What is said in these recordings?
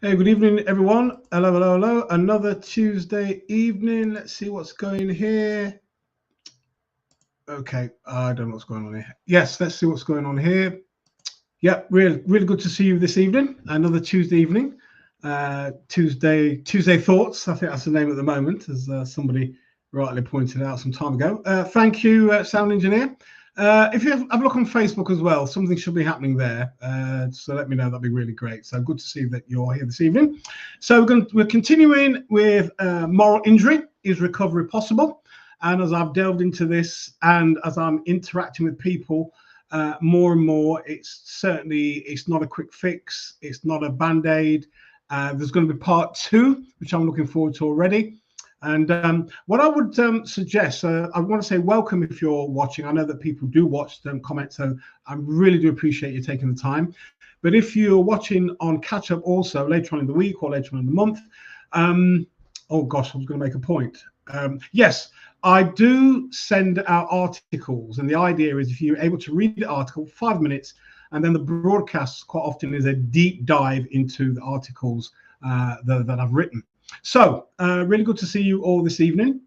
Hey, good evening, everyone. Hello, hello, hello. Another Tuesday evening. Let's see what's going here. Okay, I don't know what's going on here. Yes, let's see what's going on here. Yep, really good to see you this evening. Another Tuesday evening. Tuesday thoughts. I think that's the name at the moment, as somebody rightly pointed out some time ago. Thank you, sound engineer. If you have a look on Facebook as well, something should be happening there. So let me know. That'd be really great. So good to see that you're here this evening. So we're continuing with moral injury. Is recovery possible? And as I've delved into this, and as I'm interacting with people more and more, it's not a quick fix. It's not a band-aid. There's going to be part two, which I'm looking forward to already. And what I would suggest, I want to say welcome if you're watching. I know that people do watch, don't comment, so I really do appreciate you taking the time. But if you're watching on catch up also later on in the week or later on in the month, oh gosh, I was going to make a point. Yes, I do send out articles, and the idea is if you're able to read the article, 5 minutes, and then the broadcast quite often is a deep dive into the articles that I've written. So, really good to see you all this evening.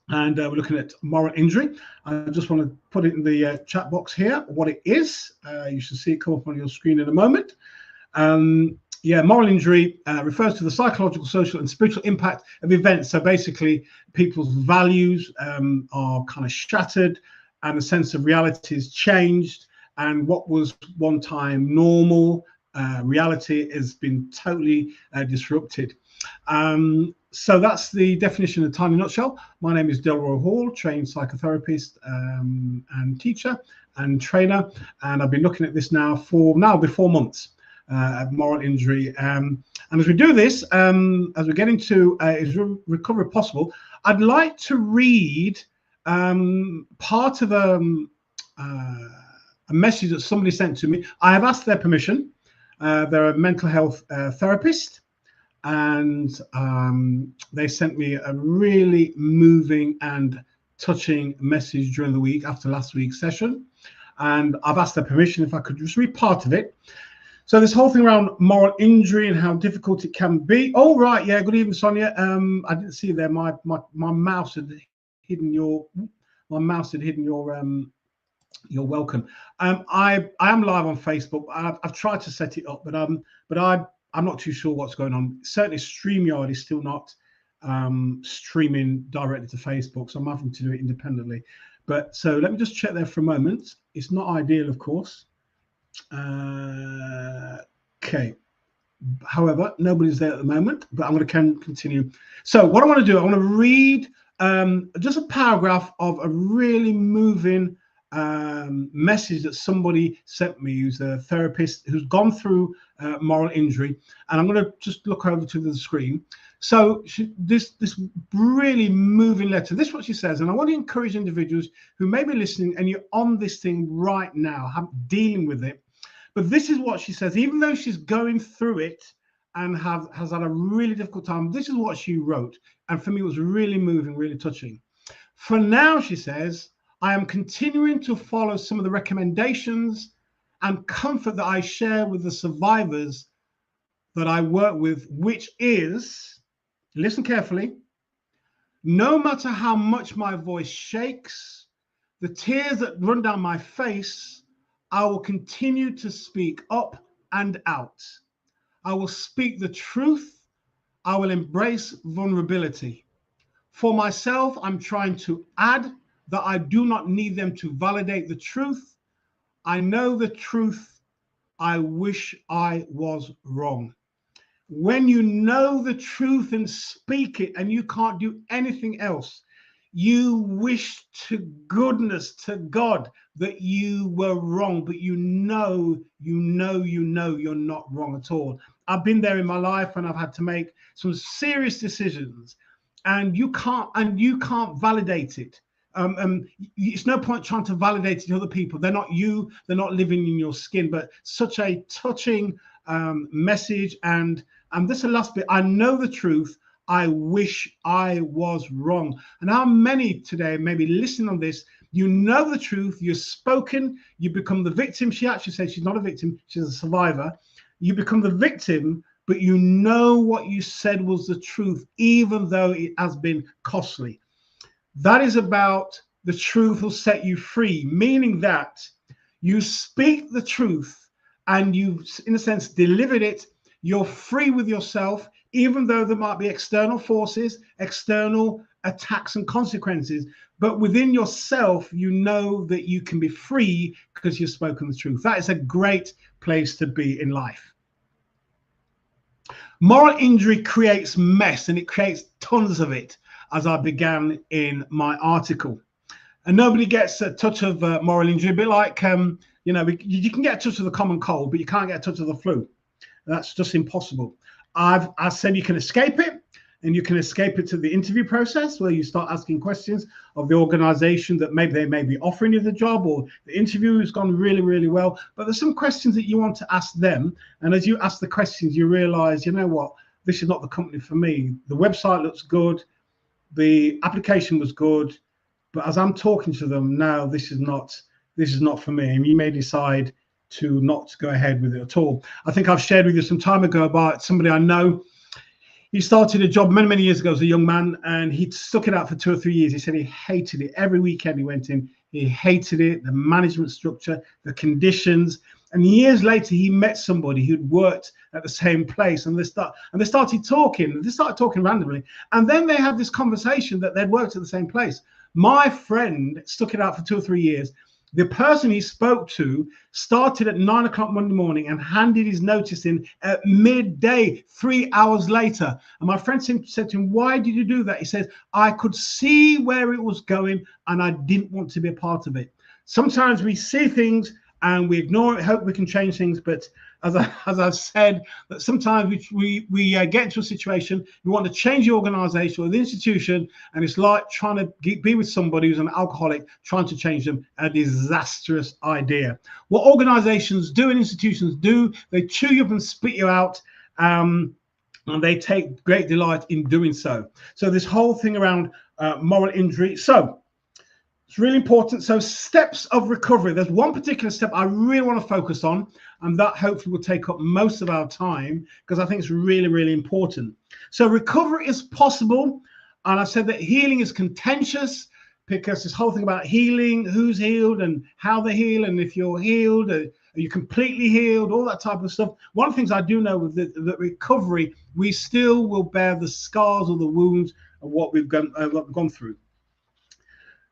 And we're looking at moral injury. I just want to put it in the chat box here, what it is. You should see it come up on your screen in a moment. Yeah, moral injury refers to the psychological, social, and spiritual impact of events. So basically, people's values are kind of shattered, and the sense of reality is changed. And what was one time normal reality has been totally disrupted. So that's the definition in a tiny nutshell. My name is Delroy Hall, trained psychotherapist and teacher and trainer, and I've been looking at this now for 4 months. Moral injury, and as we do this, as we get into is recovery possible, I'd like to read part of a message that somebody sent to me. I have asked their permission. They're a mental health therapist, and they sent me a really moving and touching message during the week after last week's session, and I've asked their permission if I could just read part of it. So this whole thing around moral injury and how difficult it can be. Oh, right. Yeah. Good evening, Sonia. I didn't see there. My mouse had hidden your your welcome. I am live on Facebook. I've tried to set it up, but I'm not too sure what's going on. Certainly StreamYard is still not streaming directly to Facebook, so I'm having to do it independently. But so let me just check there for a moment. It's not ideal, of course. Okay. However, nobody's there at the moment, but I'm going to continue. So what I want to do, I want to read just a paragraph of a really moving message that somebody sent me, who's a therapist who's gone through moral injury, and I'm going to just look over to the screen. So this really moving letter, this is what she says, and I want to encourage individuals who may be listening and you're on this thing right now, dealing with it. But this is what she says, even though she's going through it and has had a really difficult time, this is what she wrote. And for me, it was really moving, really touching. For now, she says, I am continuing to follow some of the recommendations and comfort that I share with the survivors that I work with, which is, listen carefully, no matter how much my voice shakes, the tears that run down my face, I will continue to speak up and out. I will speak the truth. I will embrace vulnerability. For myself, I'm trying to add that I do not need them to validate the truth. I know the truth. I wish I was wrong. When you know the truth and speak it and you can't do anything else, you wish to goodness, to God, that you were wrong, but you know you're not wrong at all. I've been there in my life, and I've had to make some serious decisions, and you can't validate it. It's no point trying to validate it to other people. They're not you. They're not living in your skin. But such a touching message, and this is the last bit. I know the truth. I wish I was wrong. And how many today maybe listening on this, you know the truth, you're spoken, you become the victim. She actually said she's not a victim, she's a survivor. You become the victim but you know what you said was the truth, even though it has been costly. That is about the truth will set you free, meaning that you speak the truth and you, in a sense, delivered it. You're free with yourself, even though there might be external forces, external attacks and consequences. But within yourself, you know that you can be free because you've spoken the truth. That is a great place to be in life. Moral injury creates mess, and it creates tons of it, as I began in my article. And nobody gets a touch of moral injury, a bit like, you know, you can get a touch of the common cold, but you can't get a touch of the flu. That's just impossible. I said you can escape it, and you can escape it to the interview process where you start asking questions of the organization that maybe they may be offering you the job, or the interview has gone really, really well. But there's some questions that you want to ask them. And as you ask the questions, you realize, you know what, this is not the company for me. The website looks good. The application was good. But as I'm talking to them now, this is not for me. And you may decide to not go ahead with it at all. I think I've shared with you some time ago about somebody I know. He started a job many, many years ago as a young man, and he stuck it out for 2 or 3 years. He said he hated it. Every weekend he went in, he hated it, the management structure, the conditions. And years later, he met somebody who'd worked at the same place, and they started talking. They started talking randomly, and then they had this conversation that they'd worked at the same place. My friend stuck it out for 2 or 3 years. The person he spoke to started at 9 o'clock Monday morning and handed his notice in at midday, 3 hours later. And my friend said to him, "Why did you do that?" He said, "I could see where it was going and I didn't want to be a part of it." Sometimes we see things and we ignore it, hope we can change things. But as I've said, that sometimes we get into a situation, we want to change the organization or the institution, and it's like trying to be with somebody who's an alcoholic, trying to change them, a disastrous idea. What organizations do and institutions do, they chew you up and spit you out, and they take great delight in doing so. So this whole thing around moral injury. So it's really important. So steps of recovery. There's one particular step I really want to focus on, and that hopefully will take up most of our time because I think it's really, really important. So recovery is possible. And I said that healing is contentious because this whole thing about healing, who's healed and how they heal, and if you're healed, are you completely healed, all that type of stuff. One of the things I do know with the recovery, we still will bear the scars or the wounds of what we've gone through.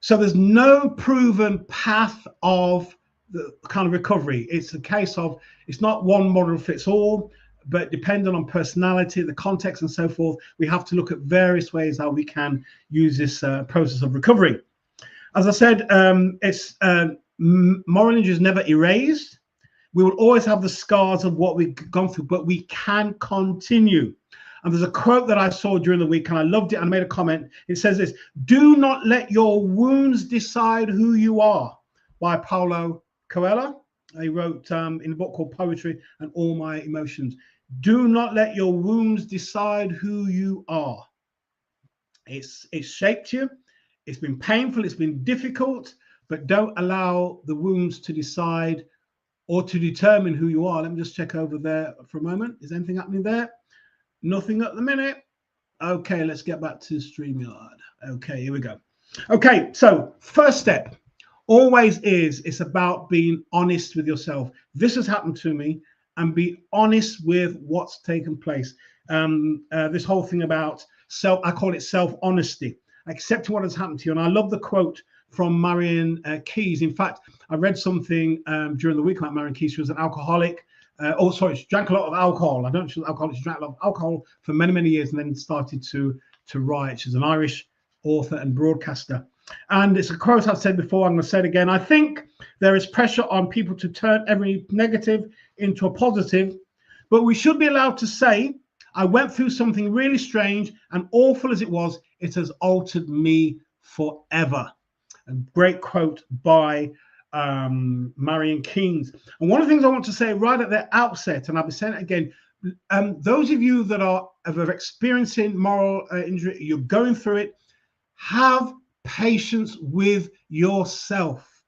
So there's no proven path of the kind of recovery. It's a case of, it's not one model fits all, but depending on personality, the context and so forth, we have to look at various ways how we can use this process of recovery. As I said, moral injury is never erased. We will always have the scars of what we've gone through, but we can continue. And there's a quote that I saw during the week and I loved it and I made a comment. It says this: "Do not let your wounds decide who you are," by Paulo Coelho. He wrote in a book called Poetry and All My Emotions. Do not let your wounds decide who you are. It's shaped you. It's been painful. It's been difficult, but don't allow the wounds to decide or to determine who you are. Let me just check over there for a moment. Is anything happening there? Nothing at the minute. Okay, let's get back to StreamYard. Okay, here we go. Okay, so first step always it's about being honest with yourself. This has happened to me, and be honest with what's taken place. This whole thing about I call it self-honesty, accepting what has happened to you. And I love the quote from Marion Keyes. In fact, I read something during the week about Marion Keyes. She was an alcoholic. She drank a lot of alcohol. I don't know if she was alcoholic. She drank a lot of alcohol for many, many years and then started to write. She's an Irish author and broadcaster. And it's a quote I've said before. I'm going to say it again. "I think there is pressure on people to turn every negative into a positive, but we should be allowed to say, I went through something really strange, and awful as it was, it has altered me forever." A great quote by Marion Keyes. And one of the things I want to say right at the outset, and I'll be saying it again, those of you that are experiencing moral injury, you're going through it, have patience with yourself.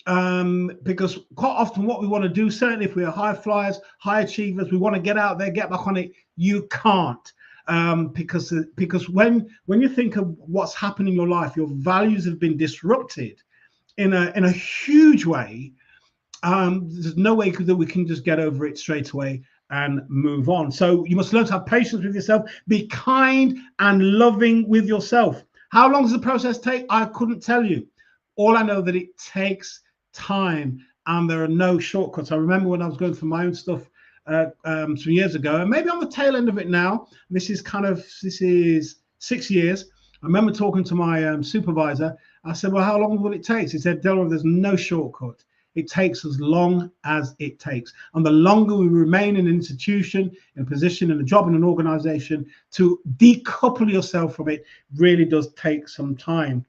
because quite often what we want to do, certainly if we are high flyers, high achievers, we want to get out there, get back on it. You can't, because when you think of what's happened in your life, your values have been disrupted in a huge way. There's no way that we can just get over it straight away and move on. So you must learn to have patience with yourself, be kind and loving with yourself. How long does the process take? I couldn't tell you. All I know that it takes time and there are no shortcuts. I remember when I was going through my own stuff some years ago, and maybe on the tail end of it now. This is 6 years. I remember talking to my supervisor. I said, well, how long will it take? He said, Delroy, there's no shortcut. It takes as long as it takes. And the longer we remain in an institution, in a position, in a job, in an organization, to decouple yourself from it really does take some time.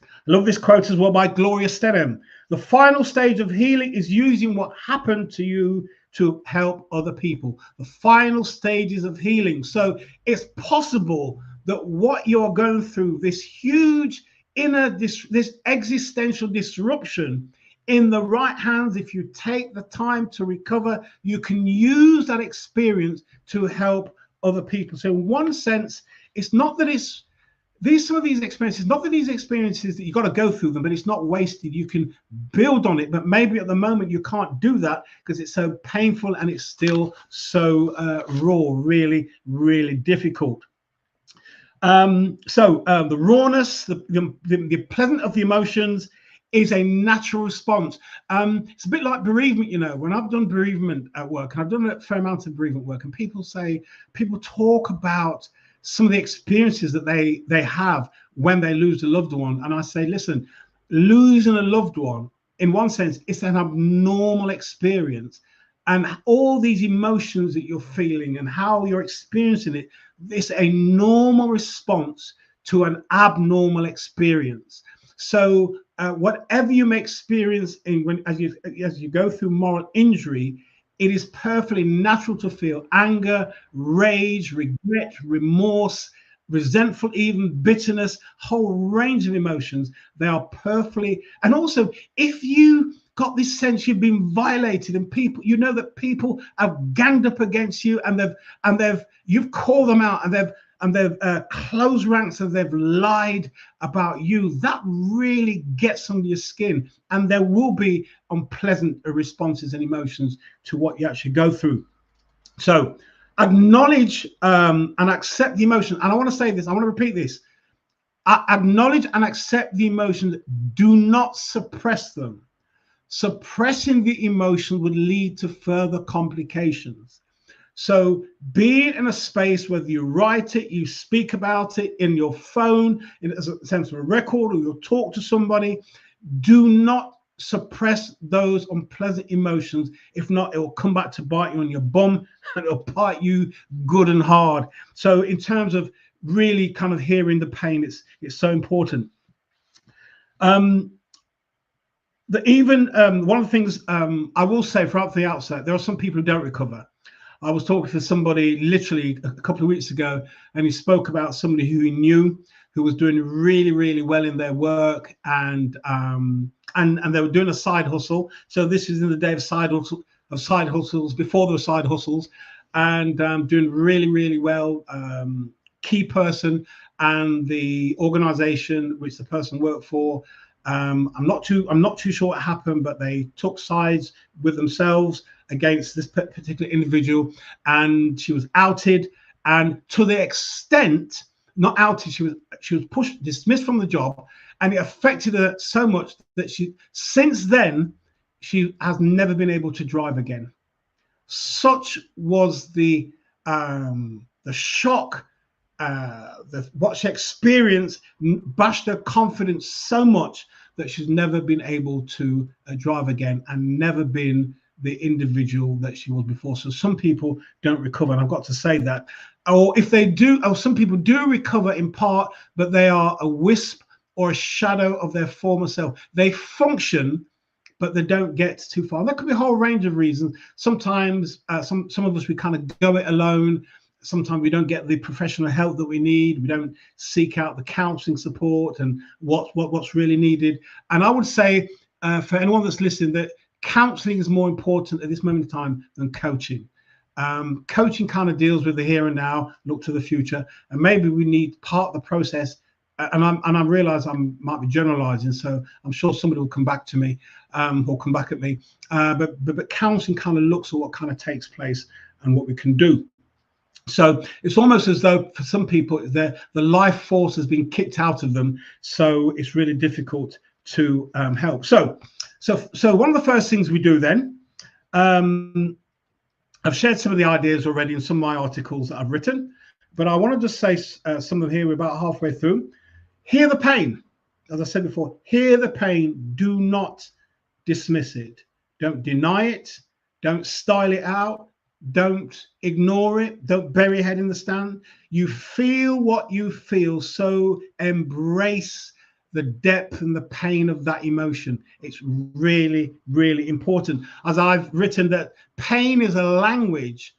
I love this quote as well by Gloria Steinem. The final stage of healing is using what happened to you to help other people. The final stages of healing. So it's possible that what you're going through, this huge this existential disruption, in the right hands, if you take the time to recover, you can use that experience to help other people. So in one sense, it's not that some of these experiences, not that these experiences that you've got to go through them, but it's not wasted. You can build on it, but maybe at the moment you can't do that because it's so painful and it's still so raw, really, really difficult. The rawness, the pleasant of the emotions is a natural response. It's a bit like bereavement, you know. When I've done bereavement at work, and I've done a fair amount of bereavement work, and people talk about some of the experiences that they have when they lose a loved one. And I say, listen, losing a loved one, in one sense, it's an abnormal experience. And all these emotions that you're feeling and how you're experiencing it, it's a normal response to an abnormal experience. So whatever you may experience as you go through moral injury, it is perfectly natural to feel anger, rage, regret, remorse, resentful, even bitterness, whole range of emotions. They are perfectly, and also if you got this sense you've been violated and people, you know that people have ganged up against you and you've called them out and they've closed ranks and they've lied about you, that really gets under your skin, and there will be unpleasant responses and emotions to what you actually go through. So acknowledge and accept the emotion. And I want to say this, I want to repeat this. Acknowledge and accept the emotions. Do not suppress them. Suppressing the emotion would lead to further complications. So being in a space, whether you write it, you speak about it in your phone, in a sense of a record, or you'll talk to somebody, do not suppress those unpleasant emotions. If not, it will come back to bite you on your bum and it'll bite you good and hard. So in terms of really kind of hearing the pain, it's so important. One of the things I will say right from the outset, there are some people who don't recover. I was talking to somebody literally a couple of weeks ago, and he spoke about somebody who he knew who was doing really, really well in their work, and they were doing a side hustle. So this is in the day of side hustles, before there were side hustles, and doing really, really well. Key person, and the organization which the person worked for, I'm not too sure what happened, but they took sides with themselves against this particular individual, and she was outed. And to the extent, not outed, she was dismissed from the job, and it affected her so much that since then she has never been able to drive again. Such was the shock. What she experienced bashed her confidence so much that she's never been able to drive again, and never been the individual that she was before. So some people don't recover, and I've got to say that. Or if they do, or some people do recover in part, but they are a wisp or a shadow of their former self. They function, but they don't get too far. There could be a whole range of reasons. Sometimes some of us, we kind of go it alone. Sometimes we don't get the professional help that we need. We don't seek out the counseling support and what's really needed. And I would say for anyone that's listening, that counseling is more important at this moment in time than coaching. Coaching kind of deals with the here and now, look to the future, and maybe we need part of the process. And I realize I might be generalizing, so I'm sure somebody will come back to me, or come back at me. But counseling kind of looks at what kind of takes place and what we can do. So it's almost as though for some people, the life force has been kicked out of them, so it's really difficult to help. So one of the first things we do then, I've shared some of the ideas already in some of my articles that I've written, but I want to just say some of them here. We're about halfway through. Hear the pain. As I said before, hear the pain. Do not dismiss it. Don't deny it. Don't style it out. Don't ignore it. Don't bury your head in the sand. You feel what you feel, so embrace the depth and the pain of that emotion. It's really, really important. As I've written, that pain is a language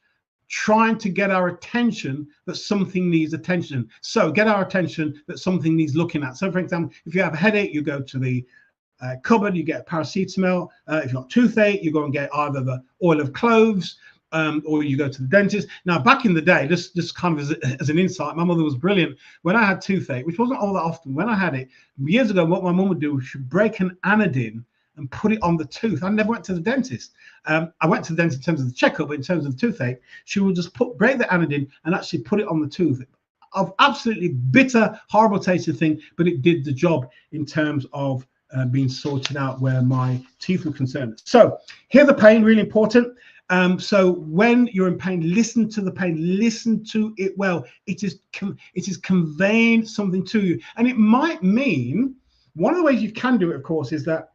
trying to get our attention that something needs attention. So get our attention that something needs looking at. So for example, if you have a headache, you go to the cupboard, you get paracetamol. If you've got toothache, you go and get either the oil of cloves, or you go to the dentist. Now, back in the day, just kind of as an insight, my mother was brilliant. When I had toothache, which wasn't all that often, when I had it years ago, what my mum would do, she'd break an anodine and put it on the tooth. I never went to the dentist. I went to the dentist in terms of the checkup, but in terms of the toothache, she would just break the anodine and actually put it on the tooth. Of absolutely bitter, horrible tasting thing, but it did the job in terms of being sorted out where my teeth were concerned. So hear the pain, really important. So when you're in pain, listen to the pain, listen to it well. It is conveying something to you. And it might mean, one of the ways you can do it, of course, is that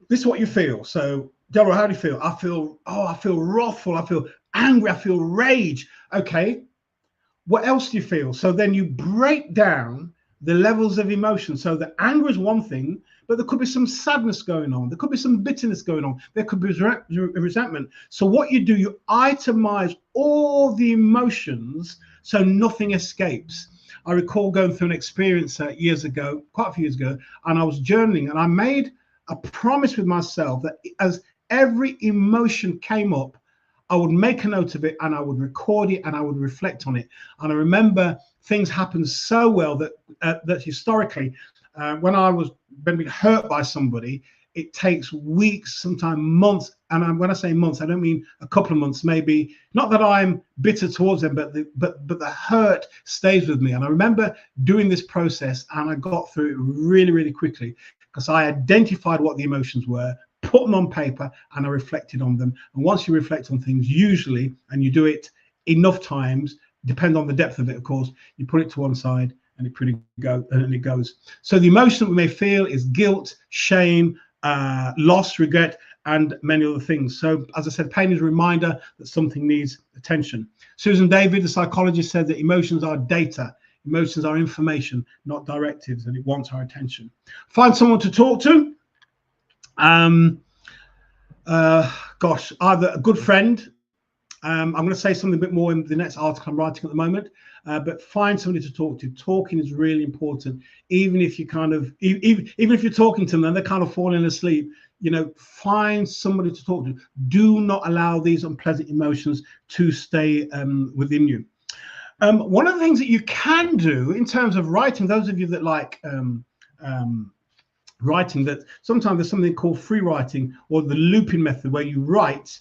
this is what you feel. So, Delroy, how do you feel? I feel wrathful, I feel angry, I feel rage. Okay, what else do you feel? So then you break down the levels of emotion. So the anger is one thing, but there could be some sadness going on. There could be some bitterness going on. There could be resentment. So what you do, you itemize all the emotions so nothing escapes. I recall going through an experience years ago, quite a few years ago, and I was journaling, and I made a promise with myself that as every emotion came up, I would make a note of it and I would record it and I would reflect on it. And I remember things happened so well that that historically, when I was being hurt by somebody, it takes weeks, sometimes months. And when I say months, I don't mean a couple of months, maybe not that I'm bitter towards them, but the hurt stays with me. And I remember doing this process and I got through it really, really quickly because I identified what the emotions were, put them on paper, and I reflected on them. And once you reflect on things, usually, and you do it enough times, depend on the depth of it, of course, you put it to one side and it goes. So the emotion that we may feel is guilt, shame, loss, regret, and many other things. So as I said, pain is a reminder that something needs attention. Susan David, the psychologist, said that emotions are data. Emotions are information, not directives, and it wants our attention. Find someone to talk to. Gosh, either a good friend. I'm going to say something a bit more in the next article I'm writing at the moment, but find somebody to talk to. Talking is really important. Even if you even if you're talking to them and they're kind of falling asleep, find somebody to talk to. Do not allow these unpleasant emotions to stay within you. One of the things that you can do in terms of writing, those of you that like writing, that sometimes there's something called free writing or the looping method, where you write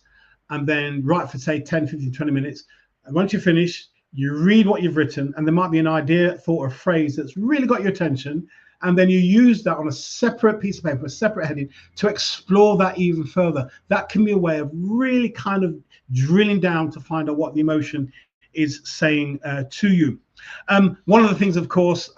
and then write for say 10, 15, 20 minutes. And once you finish, you read what you've written, and there might be an idea, thought, or a phrase that's really got your attention. And then you use that on a separate piece of paper, a separate heading, to explore that even further. That can be a way of really kind of drilling down to find out what the emotion is saying to you. One of the things, of course,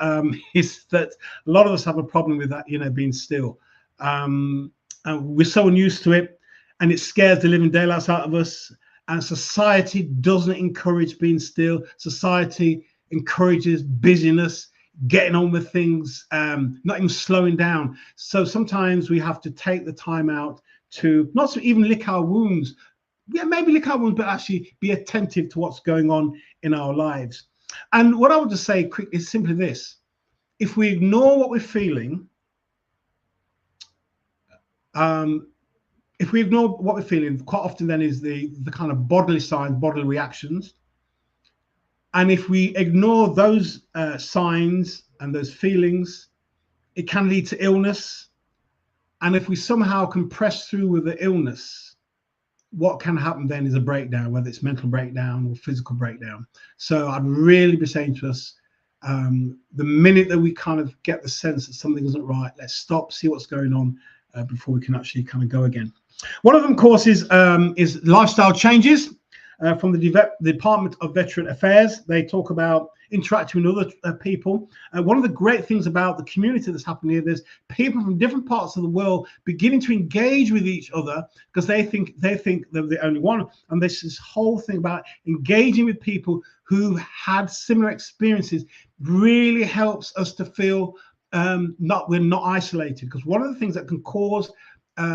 is that a lot of us have a problem with that, being still. And we're so unused to it, and it scares the living daylights out of us. And society doesn't encourage being still. Society encourages busyness, getting on with things, not even slowing down. So sometimes we have to take the time out to not to even lick our wounds. Yeah, maybe lick our wounds, but actually be attentive to what's going on in our lives. And what I would just say quick is simply this: if we ignore what we're feeling, If we ignore what we're feeling, quite often then is the kind of bodily signs, bodily reactions. And if we ignore those signs and those feelings, it can lead to illness. And if we somehow can press through with the illness, what can happen then is a breakdown, whether it's mental breakdown or physical breakdown. So I'd really be saying to us, the minute that we kind of get the sense that something isn't right, let's stop, see what's going on before we can actually kind of go again. One of them, of course, is lifestyle changes. From the Department of Veteran Affairs, they talk about interacting with other people. One of the great things about the community that's happening here, there's people from different parts of the world beginning to engage with each other because they think they're the only one. And this whole thing about engaging with people who had similar experiences really helps us to feel we're not isolated. Because one of the things that can cause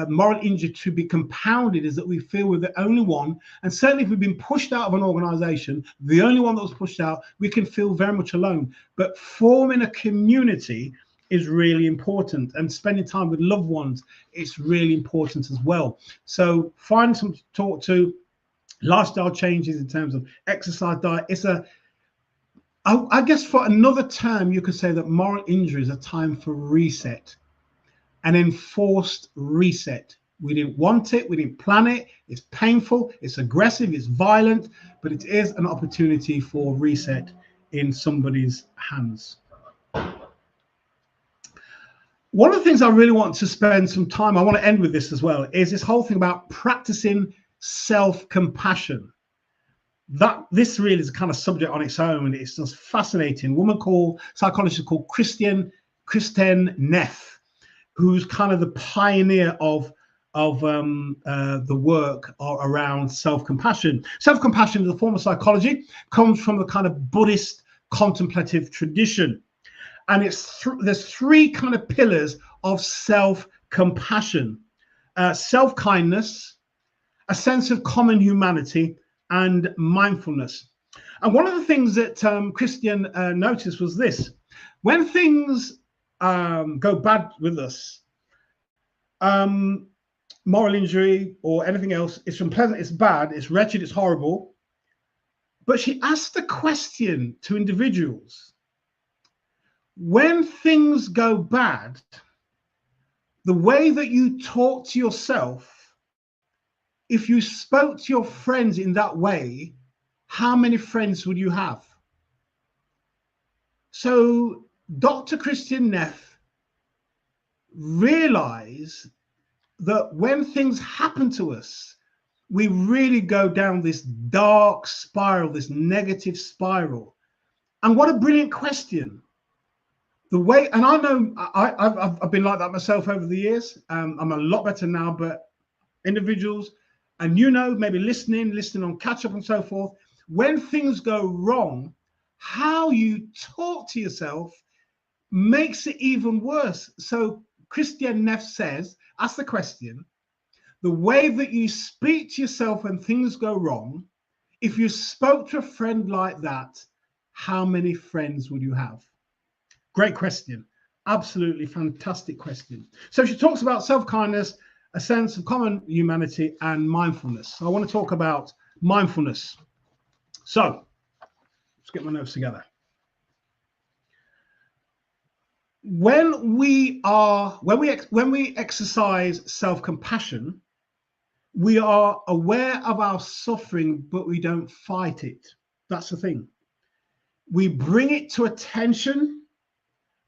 moral injury to be compounded is that we feel we're the only one, and certainly if we've been pushed out of an organization, the only one that was pushed out, we can feel very much alone. But forming a community is really important, and spending time with loved ones is really important as well. So find some to talk to. Lifestyle changes in terms of exercise, diet. I guess for another term, you could say that moral injury is a time for reset. An enforced reset. We didn't want it, we didn't plan it, it's painful, it's aggressive, it's violent, but it is an opportunity for reset in somebody's hands. One of the things I really want to spend some time, I want to end with this as well, is this whole thing about practicing self-compassion. This really is a kind of subject on its own. It's just fascinating. Psychologist called Christian Neff, who's kind of the pioneer of the work around self-compassion. Self-compassion is a form of psychology, comes from the kind of Buddhist contemplative tradition. And there's three kind of pillars of self-compassion: self-kindness, a sense of common humanity, and mindfulness. And one of the things that Christian noticed was this: when things go bad with us, moral injury or anything else, it's unpleasant, it's bad, it's wretched, it's horrible. But she asked the question to individuals: when things go bad, the way that you talk to yourself, if you spoke to your friends in that way, how many friends would you have? So Dr. Christian Neff realized that when things happen to us, we really go down this dark spiral, this negative spiral. And what a brilliant question. The way, and I know I've been like that myself over the years. I'm a lot better now, but individuals, and maybe listening on catch up and so forth, when things go wrong, how you talk to yourself makes it even worse. So Christian Neff ask the question: the way that you speak to yourself when things go wrong, if you spoke to a friend like that, how many friends would you have? Great question. Absolutely fantastic question. So she talks about self-kindness, a sense of common humanity, and mindfulness. So I want to talk about mindfulness. So let's get my notes together. When we exercise self-compassion, we are aware of our suffering, but we don't fight it. That's the thing. We bring it to attention.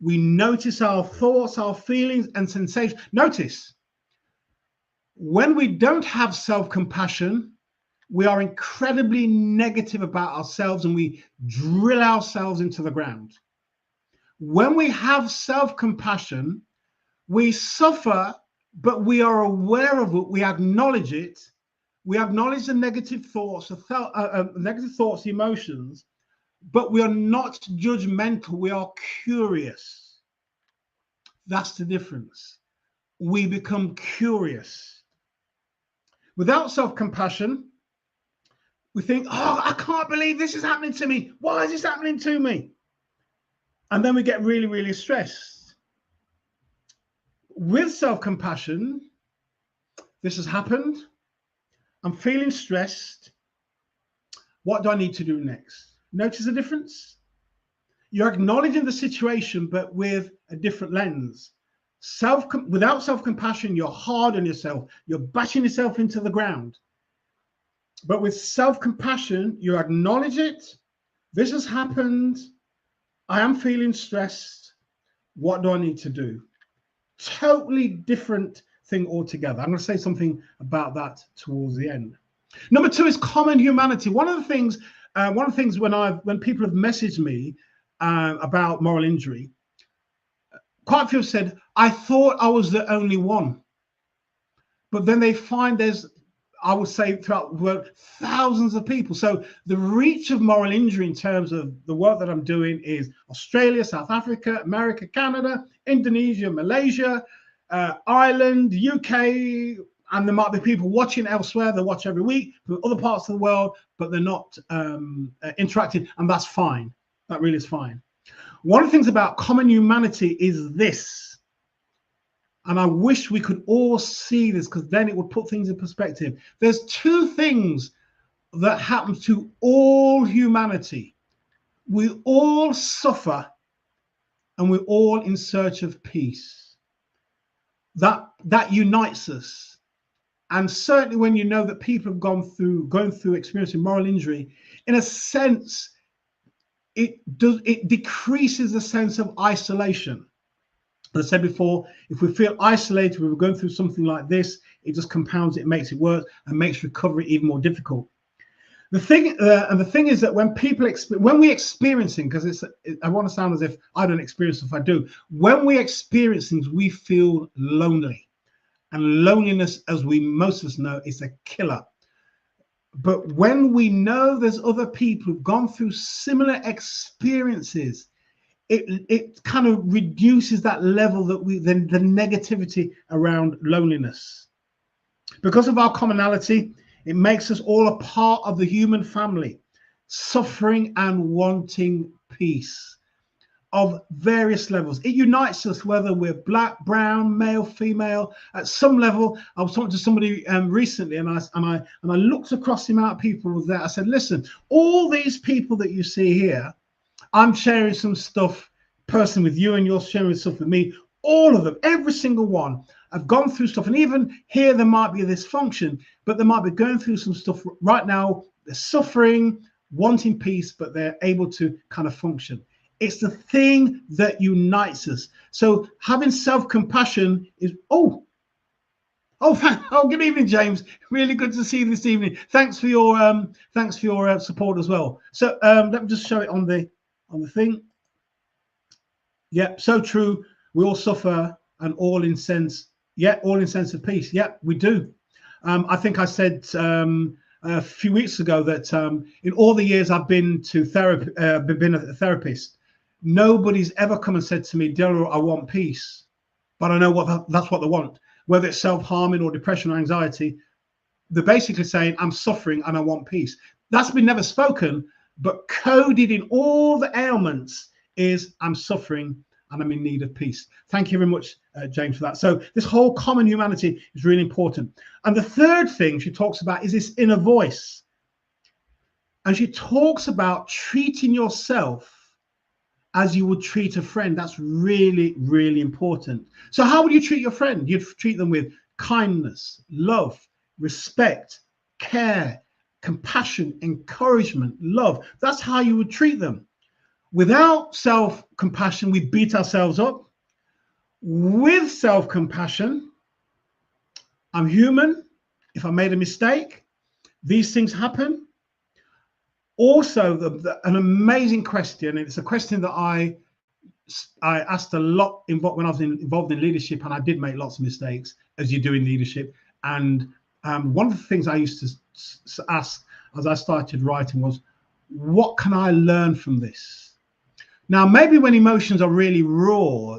We notice our thoughts, our feelings, and sensations. Notice, when we don't have self-compassion, we are incredibly negative about ourselves and we drill ourselves into the ground. When we have self-compassion, we suffer, but we are aware of it. We acknowledge it. We acknowledge the negative thoughts, emotions, but we are not judgmental. We are curious. That's the difference. We become curious. Without self-compassion, we think, oh, I can't believe this is happening to me. Why is this happening to me? And then we get really, really stressed. With self-compassion, This has happened. I'm feeling stressed. What do I need to do next? Notice the difference? You're acknowledging the situation, but with a different lens. Without self-compassion, you're hard on yourself. You're bashing yourself into the ground. But with self-compassion, you acknowledge it. This has happened. I am feeling stressed. What do I need to do? Totally different thing altogether. I'm going to say something about that towards the end. Number 2 is common humanity. One of the things when people have messaged me about moral injury, quite a few have said, I thought I was the only one. But then they find there's, I would say, throughout the world, thousands of people. So the reach of moral injury in terms of the work that I'm doing is Australia, South Africa, America, Canada, Indonesia, Malaysia, Ireland, UK, and there might be people watching elsewhere. They watch every week from other parts of the world, but they're not interacting, and that's fine. That really is fine. One of the things about common humanity is this, and I wish we could all see this, because then it would put things in perspective. There's 2 things that happen to all humanity. We all suffer, and we're all in search of peace. That unites us. And certainly when you know that people have going through experiencing moral injury, in a sense, it decreases the sense of isolation. As I said before, if we feel isolated, we're going through something like this, it just compounds it, makes it worse, and makes recovery even more difficult. The thing is that when we're experiencing, because I want to sound as if I don't experience if I do. When we experience things, we feel lonely, and loneliness, as most of us know, is a killer. But when we know there's other people who've gone through similar experiences, it kind of reduces that level that the negativity around loneliness. Because of our commonality, it makes us all a part of the human family, suffering and wanting peace of various levels. It unites us, whether we're black, brown, male, female. At some level, I was talking to somebody recently, and I looked across the amount of people there. I said, listen, all these people that you see here, I'm sharing some stuff personally with you, and you're sharing stuff with me. All of them, every single one, have gone through stuff. And even here, there might be a dysfunction, but they might be going through some stuff right now. They're suffering, wanting peace, but they're able to kind of function. It's the thing that unites us. So having self-compassion is, oh, good evening, James. Really good to see you this evening. Thanks for your support as well. So let me just show it on the thing. Yeah, so true. We all suffer, and all in sense of peace. Yeah, we do. I think I said a few weeks ago that in all the years I've been to therapy, been a therapist, nobody's ever come and said to me, Delroy, I want peace. But I know that's what they want. Whether it's self-harming or depression or anxiety, they're basically saying, I'm suffering and I want peace. That's been never spoken, but coded in all the ailments is, I'm suffering and I'm in need of peace. Thank you very much, James, for that. So this whole common humanity is really important. And the third thing she talks about is this inner voice. And she talks about treating yourself as you would treat a friend. That's really, really important. So how would you treat your friend? You'd treat them with kindness, love, respect, care, compassion, encouragement, love. That's how you would treat them. Without self-compassion, we beat ourselves up. With self-compassion, I'm human. If I made a mistake, these things happen. Also, an amazing question, and it's a question that I asked a lot when I was involved in leadership, and I did make lots of mistakes, as you do in leadership. And one of the things I used to ask as I started writing was, what can I learn from this? Now, maybe when emotions are really raw,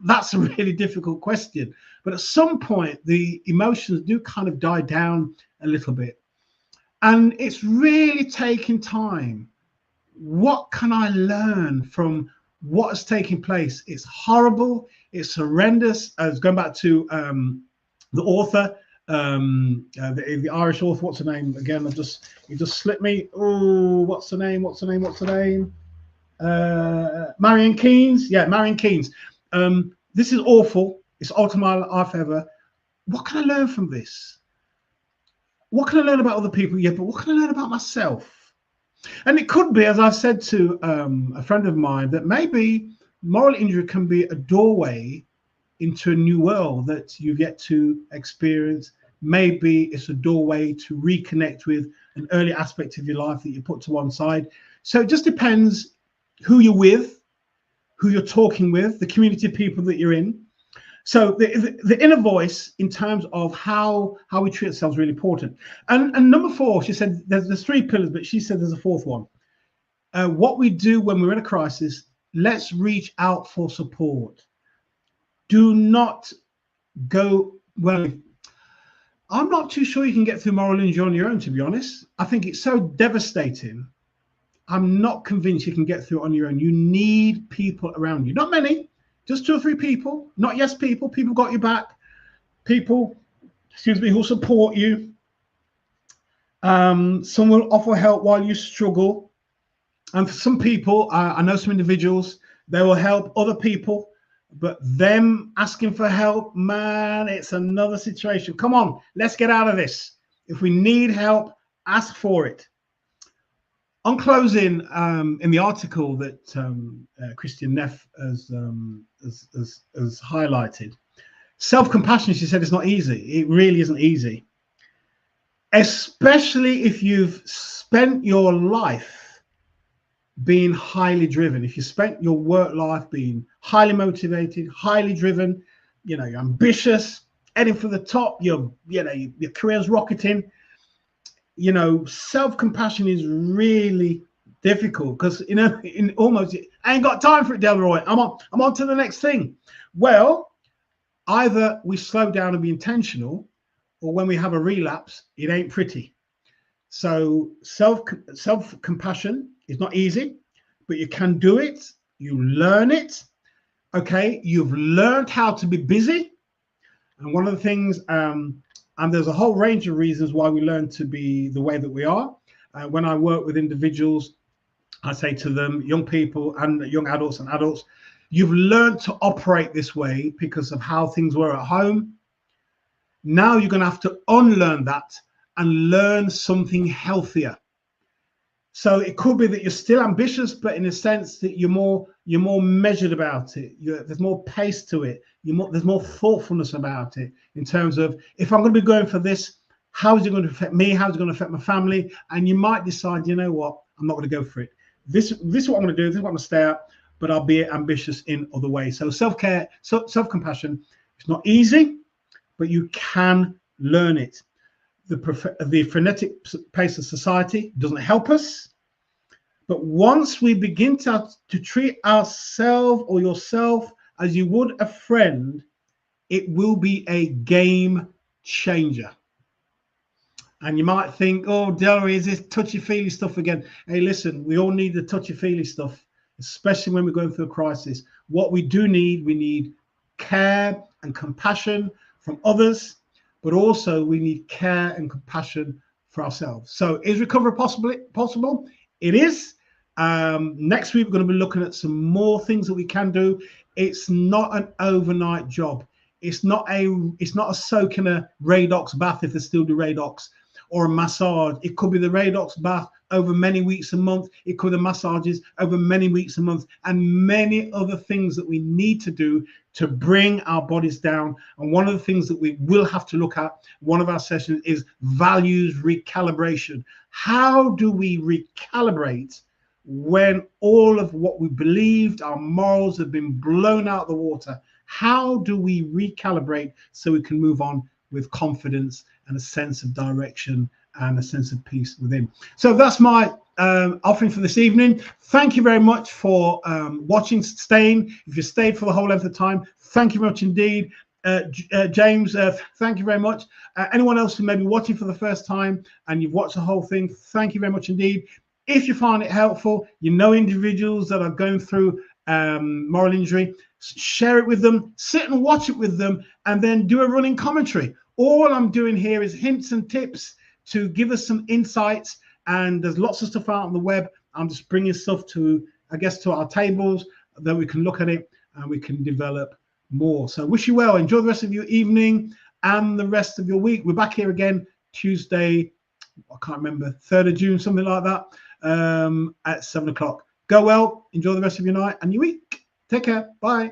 that's a really difficult question. But at some point, the emotions do kind of die down a little bit. And it's really taking time. What can I learn from what has taken place? It's horrible. It's horrendous. As going back to the author, The Irish author. What's her name again? It just slipped me. Oh, what's her name? Marion Keynes. Yeah, Marion Keynes. This is awful. It's ultimate life ever. What can I learn from this? What can I learn about other people? Yeah, but what can I learn about myself? And it could be, as I said to a friend of mine, that maybe moral injury can be a doorway into a new world that you've yet to experience. Maybe it's a doorway to reconnect with an early aspect of your life that you put to one side. So it just depends who you're with, who you're talking with, the community of people that you're in. So the inner voice in terms of how we treat ourselves is really important. And number 4, she said there's 3 pillars, but she said there's a 4th one. What we do when we're in a crisis, let's reach out for support. Do not go, well, I'm not too sure you can get through moral injury on your own, to be honest. I think it's so devastating. I'm not convinced you can get through it on your own. You need people around you. Not many, just 2 or 3 people. Not yes people. People got your back. People, who support you. Some will offer help while you struggle. And for some people, I know some individuals, they will help other people. But them asking for help, man, it's another situation. Come on, let's get out of this. If we need help, ask for it. On closing, in the article that Christian Neff has highlighted, self-compassion, she said, it's not easy. It really isn't easy, especially if you've spent your life being highly driven. If you spent your work life being highly motivated, highly driven, you're ambitious, heading for the top, your career's rocketing, self-compassion is really difficult because, in almost, I ain't got time for it, Delroy. I'm on to the next thing. Well, either we slow down and be intentional, or when we have a relapse, it ain't pretty. So self-compassion is not easy, but you can do it. You learn it. Okay, you've learned how to be busy. And one of the things, and there's a whole range of reasons why we learn to be the way that we are. When I work with individuals, I say to them, young people and young adults and adults, you've learned to operate this way because of how things were at home. Now you're going to have to unlearn that and learn something healthier. So it could be that you're still ambitious, but in a sense that you're more measured about it. There's more pace to it. There's more thoughtfulness about it in terms of, if I'm going to be going for this, how is it going to affect me? How is it going to affect my family? And you might decide, you know what, I'm not going to go for it. This is what I'm going to do. This is what I'm going to stay out, but I'll be ambitious in other ways. So self-care, self-compassion, it's not easy, but you can learn it. The frenetic pace of society doesn't help us. But once we begin to treat ourselves or yourself as you would a friend, it will be a game changer. And you might think, oh, Delroy, is this touchy-feely stuff again? Hey, listen, we all need the touchy-feely stuff, especially when we're going through a crisis. What we need care and compassion from others, but also we need care and compassion for ourselves. So is recovery possible? It is. Next week, we're going to be looking at some more things that we can do. It's not an overnight job. It's not a soak in a Radox bath, if they still do Radox, or a massage. It could be the Radox bath over many weeks and months. It could be the massages over many weeks and months, and many other things that we need to do to bring our bodies down. And one of the things that we will have to look at, one of our sessions, is values recalibration. How do we recalibrate when all of what we believed, our morals, have been blown out of the water? How do we recalibrate so we can move on with confidence and a sense of direction and a sense of peace within? So that's my offering for this evening. Thank you very much for watching, staying. If you stayed for the whole length of time, thank you very much indeed. James, thank you very much. Anyone else who may be watching for the first time and you've watched the whole thing, thank you very much indeed. If you find it helpful, individuals that are going through moral injury, share it with them, sit and watch it with them, and then do a running commentary. All I'm doing here is hints and tips to give us some insights, and there's lots of stuff out on the web. I'm just bringing stuff to, I guess, to our tables that we can look at it and we can develop more. So wish you well. Enjoy the rest of your evening and the rest of your week. We're back here again Tuesday, I can't remember, 3rd of June, something like that, at 7 o'clock. Go well, enjoy the rest of your night and your week. Take care. Bye.